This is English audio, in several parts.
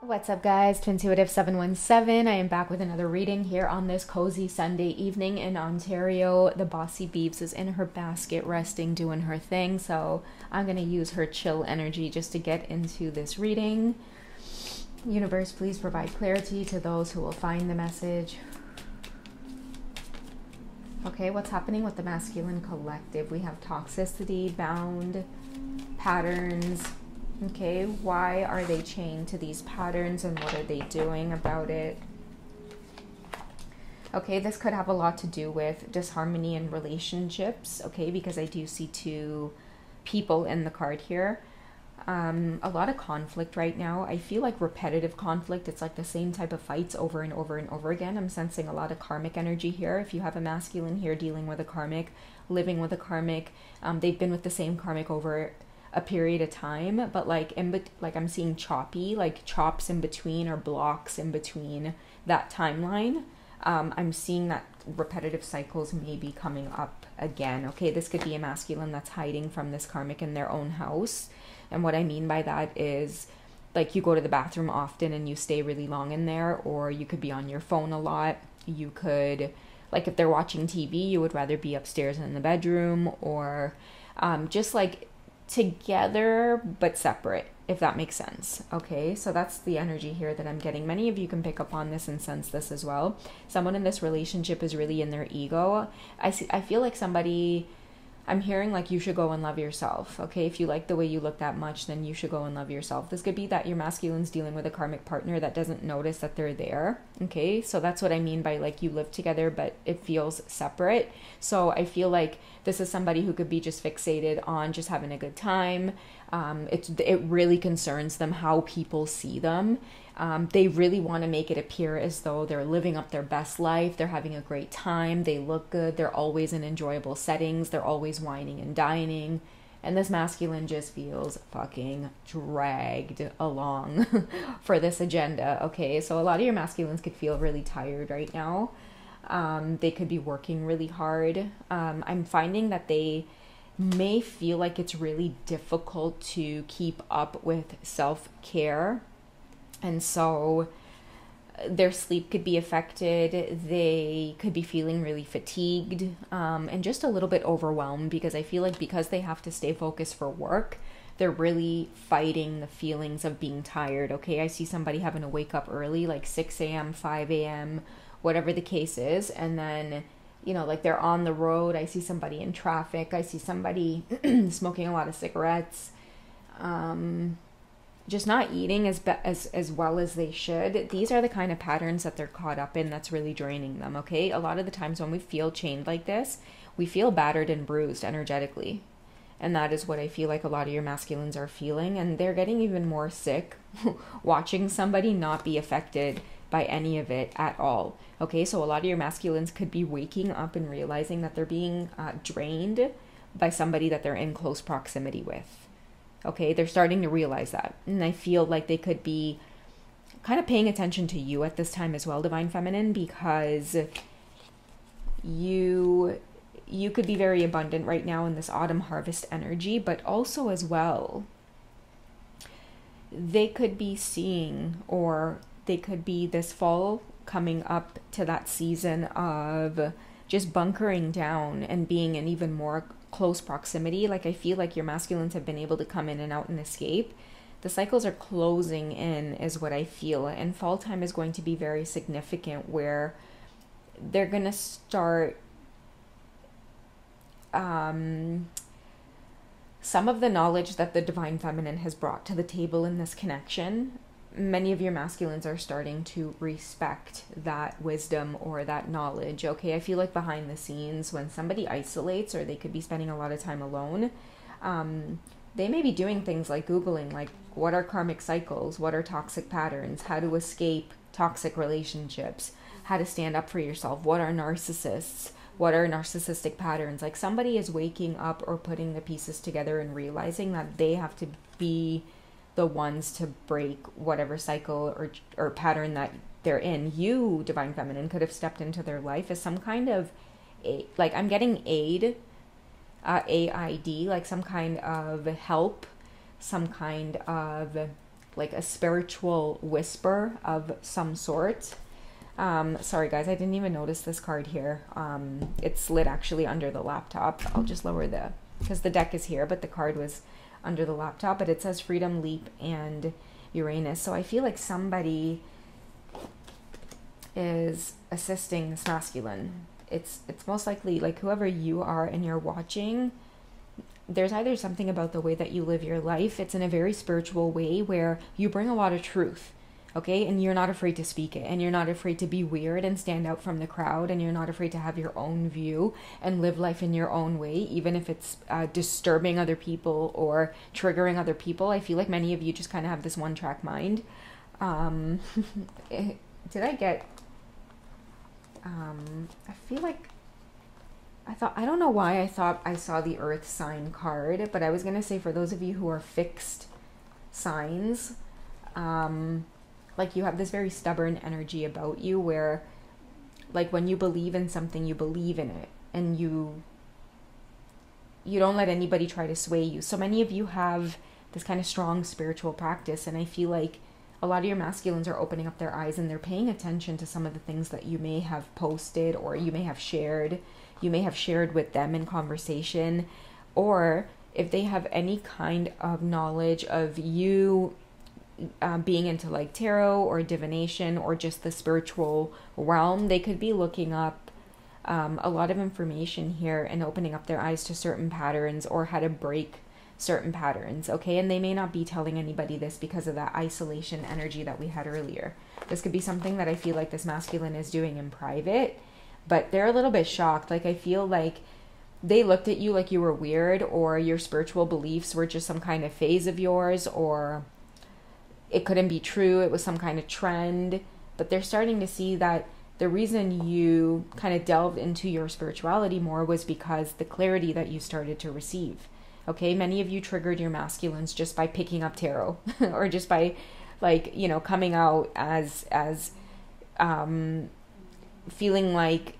What's up, guys? Twintuitive 717. I am back with another reading here on this cozy Sunday evening in Ontario. The Bossy Beebs is in her basket resting, doing her thing, so I'm going to use her chill energy just to get into this reading. Universe, please provide clarity to those who will find the message. Okay, what's happening with the masculine collective? We have toxicity, bound, patterns. Okay, why are they chained to these patterns and what are they doing about it? Okay, this could have a lot to do with disharmony in relationships, okay, because I do see two people in the card here. A lot of conflict right now. I feel like repetitive conflict. It's like the same type of fights over and over and over again. I'm sensing a lot of karmic energy here. If you have a masculine here dealing with a karmic, living with a karmic, they've been with the same karmic over a period of time, but like I'm seeing choppy, like chops in between or blocks in between that timeline. I'm seeing that repetitive cycles may be coming up again. Okay, this could be a masculine that's hiding from this karmic in their own house. And what I mean by that is like you go to the bathroom often and you stay really long in there, or you could be on your phone a lot. You could, like if they're watching TV, you would rather be upstairs in the bedroom, or just like together but separate, if that makes sense. Okay, so that's the energy here that I'm getting. Many of you can pick up on this and sense this as well. Someone in this relationship is really in their ego. I feel like somebody, I'm hearing like you should go and love yourself. Okay, if you like the way you look that much, then you should go and love yourself. This could be that your masculine's dealing with a karmic partner that doesn't notice that they're there. Okay, so that's what I mean by like you live together but it feels separate. So I feel like this is somebody who could be just fixated on just having a good time. It really concerns them how people see them. They really want to make it appear as though they're living up their best life. They're having a great time. They look good. They're always in enjoyable settings. They're always whining and dining. And this masculine just feels fucking dragged along for this agenda. Okay, so a lot of your masculines could feel really tired right now. They could be working really hard. I'm finding that they may feel like it's really difficult to keep up with self-care. And so their sleep could be affected. They could be feeling really fatigued and just a little bit overwhelmed, because I feel like because they have to stay focused for work, they're really fighting the feelings of being tired. Okay, I see somebody having to wake up early, like 6 a.m., 5 a.m., whatever the case is. And then, you know, like they're on the road. I see somebody in traffic. I see somebody smoking a lot of cigarettes. Just not eating as well as they should. These are the kind of patterns that they're caught up in that's really draining them, okay? A lot of the times when we feel chained like this, we feel battered and bruised energetically. And that is what I feel like a lot of your masculines are feeling. And they're getting even more sick watching somebody not be affected by any of it at all. Okay, so a lot of your masculines could be waking up and realizing that they're being drained by somebody that they're in close proximity with. Okay, they're starting to realize that. And I feel like they could be kind of paying attention to you at this time as well, Divine Feminine, because you could be very abundant right now in this autumn harvest energy, but also as well, they could be seeing, or they could be this fall coming up to that season of just bunkering down and being in even more close proximity. Like I feel like your masculines have been able to come in and out and escape. The cycles are closing in is what I feel, and fall time is going to be very significant, where they're going to start some of the knowledge that the Divine Feminine has brought to the table in this connection. Many of your masculines are starting to respect that wisdom or that knowledge. Okay, I feel like behind the scenes, when somebody isolates, or they could be spending a lot of time alone, they may be doing things like Googling, like, what are karmic cycles? What are toxic patterns? How to escape toxic relationships? How to stand up for yourself? What are narcissists? What are narcissistic patterns? Like somebody is waking up or putting the pieces together and realizing that they have to be the ones to break whatever cycle or pattern that they're in. You, Divine Feminine, could have stepped into their life as some kind of, like I'm getting aid, AID, like some kind of help, some kind of like a spiritual whisper of some sort. Sorry guys, I didn't even notice this card here. It slid actually under the laptop. I'll just lower because the deck is here, but the card was under the laptop. But it says Freedom, Leap, and Uranus. So I feel like somebody is assisting this masculine. It's most likely like whoever you are and you're watching, there's either something about the way that you live your life. It's in a very spiritual way where you bring a lot of truth. Okay, and you're not afraid to speak it, and you're not afraid to be weird and stand out from the crowd, and you're not afraid to have your own view and live life in your own way, even if it's disturbing other people or triggering other people. I feel like many of you just kind of have this one-track mind. Did I get... I feel like... I don't know why I thought I saw the Earth sign card, but I was going to say for those of you who are fixed signs... like you have this very stubborn energy about you where like when you believe in something, you believe in it, and you don't let anybody try to sway you. So many of you have this kind of strong spiritual practice, and I feel like a lot of your masculines are opening up their eyes and they're paying attention to some of the things that you may have posted or you may have shared. You may have shared with them in conversation, or if they have any kind of knowledge of you being into like tarot or divination or just the spiritual realm, they could be looking up a lot of information here and opening up their eyes to certain patterns or how to break certain patterns. Okay, and they may not be telling anybody this because of that isolation energy that we had earlier. This could be something that I feel like this masculine is doing in private, but they're a little bit shocked. Like I feel like they looked at you like you were weird, or your spiritual beliefs were just some kind of phase of yours, or it couldn't be true, it was some kind of trend. But they're starting to see that the reason you kind of delved into your spirituality more was because the clarity that you started to receive. Okay, many of you triggered your masculines just by picking up tarot or just by like, you know, coming out as feeling like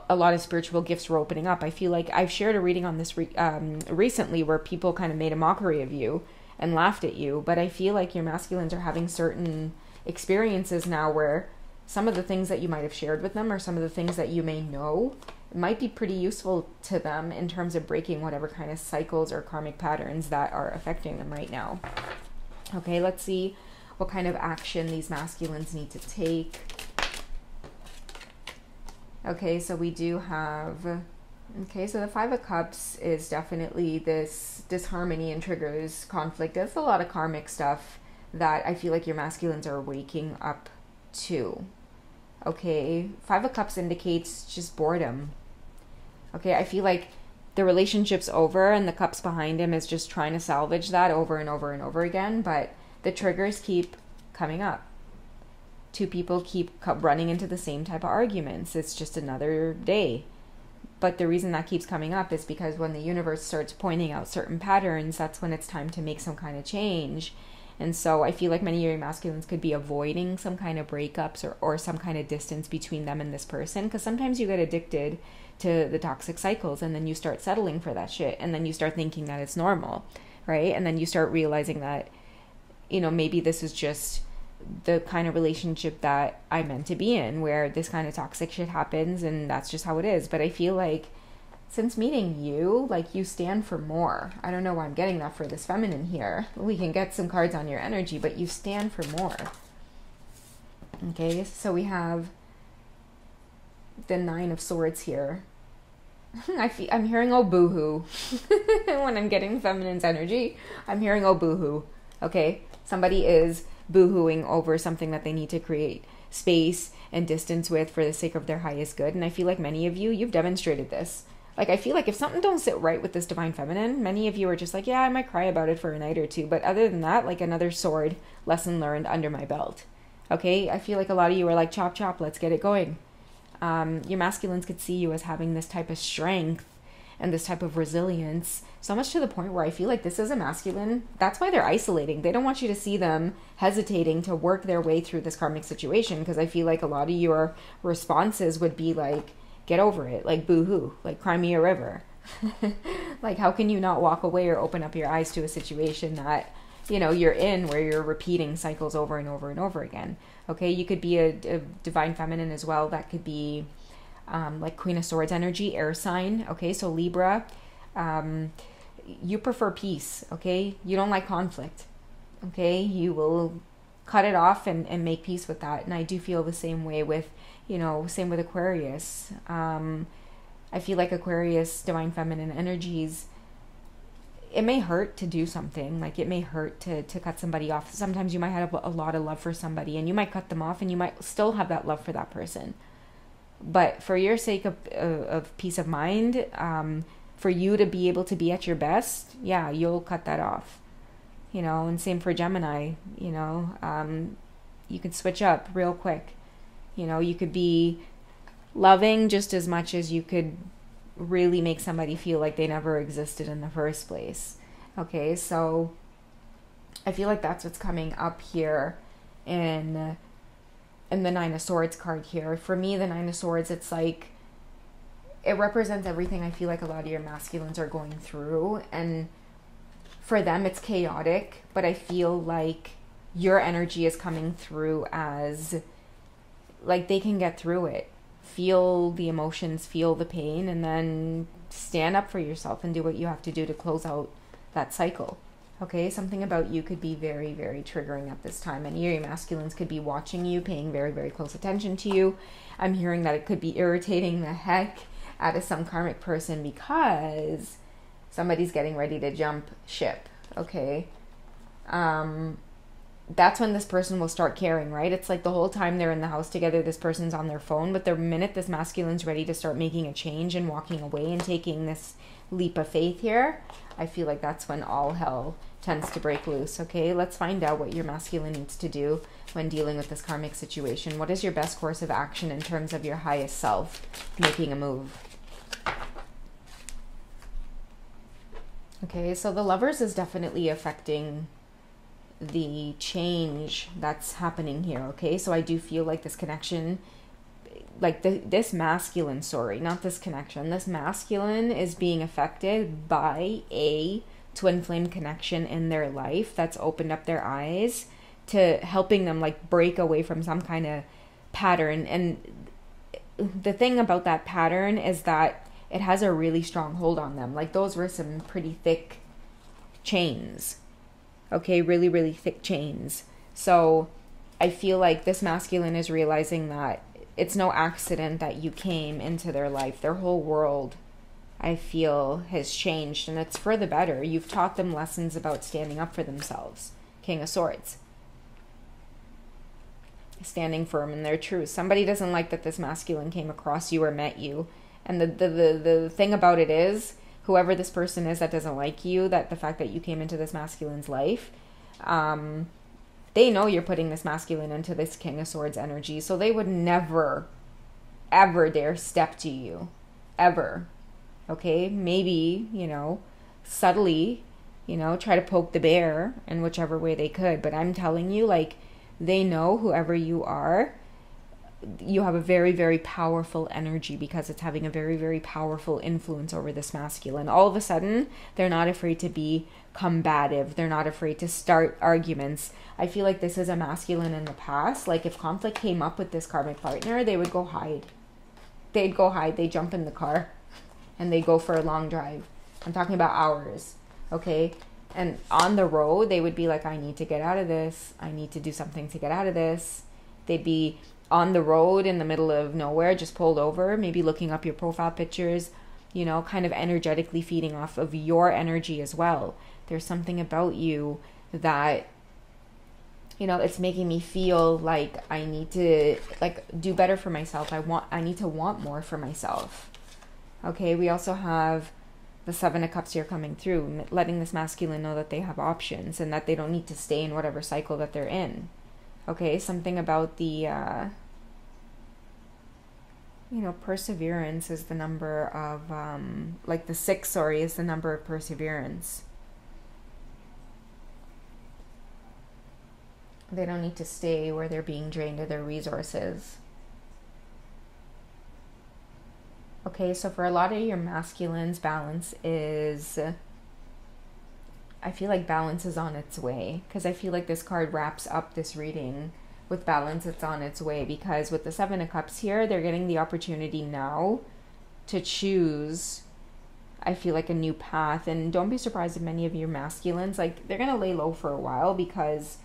a lot of spiritual gifts were opening up. I feel like I've shared a reading on this recently where people kind of made a mockery of you and laughed at you, but I feel like your masculines are having certain experiences now where some of the things that you might have shared with them or some of the things that you may know might be pretty useful to them in terms of breaking whatever kind of cycles or karmic patterns that are affecting them right now. Okay, let's see what kind of action these masculines need to take. Okay, so we do have... Okay, so the Five of Cups is definitely this disharmony and triggers conflict. That's a lot of karmic stuff that I feel like your masculines are waking up to. Okay, Five of Cups indicates just boredom. Okay, I feel like the relationship's over and the cups behind him is just trying to salvage that over and over and over again, but the triggers keep coming up. Two people keep running into the same type of arguments. It's just another day. But the reason that keeps coming up is because when the universe starts pointing out certain patterns, that's when it's time to make some kind of change. And so I feel like many of your masculines could be avoiding some kind of breakups or some kind of distance between them and this person. Because sometimes you get addicted to the toxic cycles and then you start settling for that shit. And then you start thinking that it's normal, right? And then you start realizing that, you know, maybe this is just the kind of relationship that I'm meant to be in, where this kind of toxic shit happens and that's just how it is. But I feel like since meeting you, like you stand for more. I don't know why I'm getting that for this feminine here. We can get some cards on your energy, but you stand for more. Okay, so we have the Nine of Swords here. I'm hearing oh boohoo. When I'm getting feminine's energy, I'm hearing oh boohoo. Okay, somebody is boohooing over something that they need to create space and distance with for the sake of their highest good. And I feel like many of you, you've demonstrated this. Like, I feel like if something don't sit right with this divine feminine, many of you are just like, yeah, I might cry about it for a night or two. But other than that, like another sword lesson learned under my belt. Okay, I feel like a lot of you are like, chop, chop, let's get it going. Your masculines could see you as having this type of strength and this type of resilience, so much to the point where I feel like this is a masculine. That's why they're isolating. They don't want you to see them hesitating to work their way through this karmic situation, because I feel like a lot of your responses would be like, get over it, like boo-hoo, like cry me a river. Like, how can you not walk away or open up your eyes to a situation that you're in, where you're repeating cycles over and over and over again. Okay, you could be a divine feminine as well. That could be like Queen of Swords energy, air sign. Okay, so Libra, you prefer peace. Okay, you don't like conflict. Okay, you will cut it off and make peace with that. And I do feel the same way with, same with Aquarius. I feel like Aquarius, divine feminine energies, it may hurt to do something. Like, it may hurt to cut somebody off. Sometimes you might have a lot of love for somebody, and you might cut them off, and you might still have that love for that person. But for your sake of peace of mind, for you to be able to be at your best, yeah, you'll cut that off. And same for Gemini, you could switch up real quick. You could be loving just as much as you could really make somebody feel like they never existed in the first place. Okay, so I feel like that's what's coming up here in the Nine of Swords card here. For me, the Nine of Swords, it's like, it represents everything I feel like a lot of your masculines are going through. And for them, it's chaotic, but I feel like your energy is coming through as, like, they can get through it. Feel the emotions, feel the pain, and then stand up for yourself and do what you have to do to close out that cycle. Okay, something about you could be very, very triggering at this time. And your masculines could be watching you, paying very, very close attention to you. I'm hearing that it could be irritating the heck out of some karmic person because somebody's getting ready to jump ship. Okay, that's when this person will start caring, right? It's like the whole time they're in the house together, this person's on their phone, but the minute this masculine's ready to start making a change and walking away and taking this leap of faith here, I feel like that's when all hell tends to break loose. Okay, let's find out what your masculine needs to do when dealing with this karmic situation. What is your best course of action in terms of your highest self making a move? Okay, so the Lovers is definitely affecting the change that's happening here. Okay, so I do feel like this connection, like this masculine, not this connection, this masculine is being affected by a twin flame connection in their life that's opened up their eyes to helping them like break away from some kind of pattern. And the thing about that pattern is that it has a really strong hold on them. Like, those were some pretty thick chains. Okay, really, really thick chains. So I feel like this masculine is realizing that it's no accident that you came into their life. Their whole world, I feel, has changed, and it's for the better. You've taught them lessons about standing up for themselves. King of Swords. Standing firm in their truth. Somebody doesn't like that this masculine came across you or met you. And the thing about it is, whoever this person is that doesn't like you, that the fact that you came into this masculine's life, they know you're putting this masculine into this King of Swords energy. So they would never, ever dare step to you. Ever. Okay? Maybe, subtly, try to poke the bear in whichever way they could. But I'm telling you, like, they know whoever you are, you have a very, very powerful energy because it's having a very, very powerful influence over this masculine. All of a sudden, they're not afraid to be combative. They're not afraid to start arguments. I feel like this is a masculine in the past. Like, if conflict came up with this karmic partner, they would go hide. They'd go hide. They'd jump in the car and they'd go for a long drive. I'm talking about hours. Okay? And on the road, they would be like, I need to get out of this. I need to do something to get out of this. They'd be on the road in the middle of nowhere, just pulled over, maybe looking up your profile pictures, kind of energetically feeding off of your energy as well. There's something about you that, it's making me feel like I need to do better for myself. I need to want more for myself. Okay, we also have the Seven of Cups here coming through, letting this masculine know that they have options and that they don't need to stay in whatever cycle that they're in. Okay, something about the, perseverance is the number of, the 6, is the number of perseverance. They don't need to stay where they're being drained of their resources. Okay, so for a lot of your masculines, balance is I feel like balance is on its way, because I feel like this card wraps up this reading with balance. It's on its way, because with the Seven of Cups here, they're getting the opportunity now to choose, I feel like, a new path. And don't be surprised if many of your masculines, like, they're going to lay low for a while, because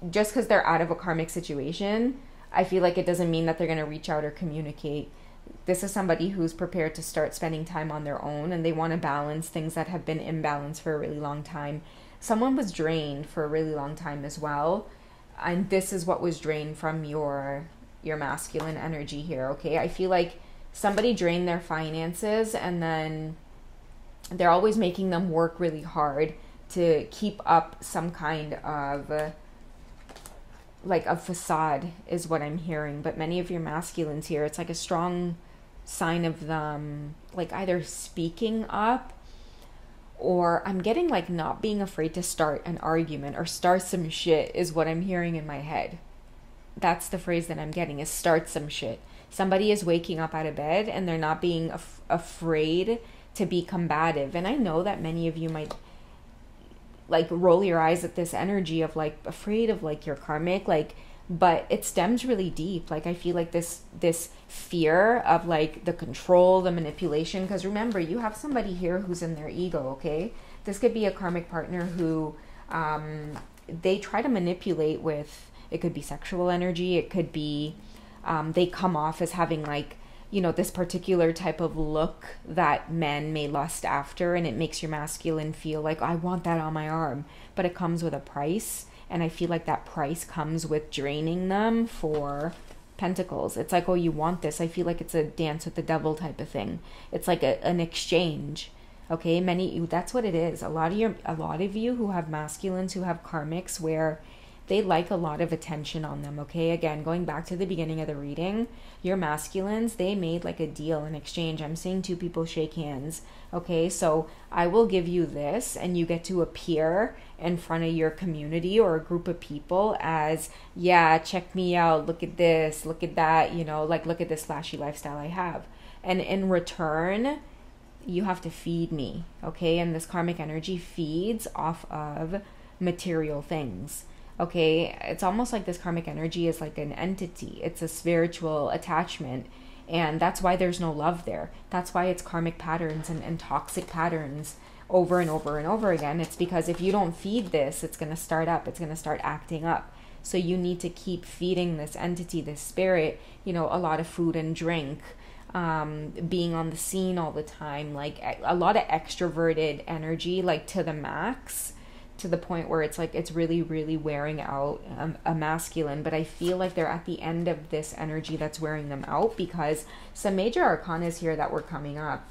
just because they're out of a karmic situation, I feel like it doesn't mean that they're going to reach out or communicate. This is somebody who's prepared to start spending time on their own, and they want to balance things that have been imbalanced for a really long time. Someone was drained for a really long time as well, and this is what was drained from your masculine energy here, okay? I feel like somebody drained their finances, and then they're always making them work really hard to keep up some kind of like a facade, is what I'm hearing. But many of your masculines here, it's like a strong sign of them like either speaking up, or I'm getting like not being afraid to start an argument or start some shit, is what I'm hearing in my head. That's the phrase that I'm getting, is start some shit. Somebody is waking up out of bed and they're not being afraid to be combative. And I know that many of you might like roll your eyes at this energy of like afraid of like your karmic, like, but it stems really deep. Like I feel like this fear of like the control, the manipulation, because remember, you have somebody here who's in their ego, okay? This could be a karmic partner who they try to manipulate with, it could be sexual energy, it could be they come off as having like, you know, this particular type of look that men may lust after, and it makes your masculine feel like, I want that on my arm, but it comes with a price. And I feel like that price comes with draining them for pentacles. It's like, oh, you want this. I feel like it's a dance with the devil type of thing. It's like an exchange. Okay, that's what it is. A lot of you who have masculines, who have karmics, where they like a lot of attention on them, okay? Again, going back to the beginning of the reading, your masculines, they made like a deal, an exchange. I'm seeing two people shake hands, okay? So I will give you this, and you get to appear in front of your community or a group of people as, yeah, check me out, look at this, look at that, you know, like, look at this flashy lifestyle I have. And in return, you have to feed me, okay? And this karmic energy feeds off of material things. Okay, it's almost like this karmic energy is like an entity. It's a spiritual attachment, and that's why there's no love there. That's why it's karmic patterns and toxic patterns over and over and over again. It's because if you don't feed this, it's going to start up. It's going to start acting up. So you need to keep feeding this entity, this spirit, you know, a lot of food and drink, being on the scene all the time, like a lot of extroverted energy, like to the max, to the point where it's like it's really, really wearing out a masculine. But I feel like they're at the end of this energy that's wearing them out, because some major arcanas here that were coming up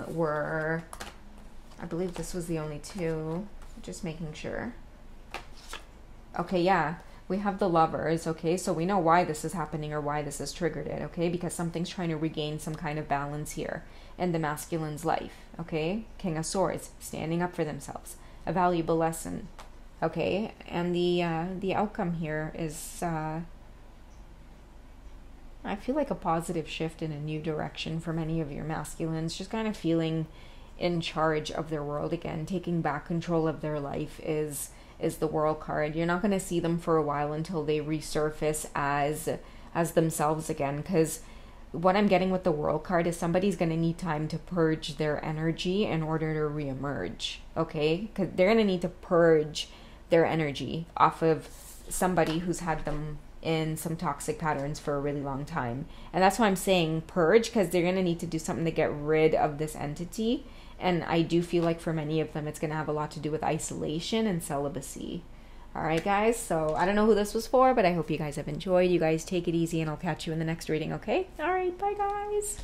were, I believe this was the only two, just making sure. Okay, yeah, we have the Lovers, okay? So we know why this is happening, or why this has triggered it, okay? Because something's trying to regain some kind of balance here in the masculine's life, okay? King of Swords, standing up for themselves, a valuable lesson, okay? And the outcome here is, I feel like a positive shift in a new direction for many of your masculines, just kind of feeling in charge of their world again, taking back control of their life is the World card. You're not going to see them for a while until they resurface as themselves again, because what I'm getting with the World card is somebody's going to need time to purge their energy in order to reemerge, okay? Because they're going to need to purge their energy off of somebody who's had them in some toxic patterns for a really long time. And that's why I'm saying purge, because they're going to need to do something to get rid of this entity. And I do feel like for many of them, it's going to have a lot to do with isolation and celibacy. All right, guys. So I don't know who this was for, but I hope you guys have enjoyed. You guys take it easy, and I'll catch you in the next reading, okay? All right. Bye, guys.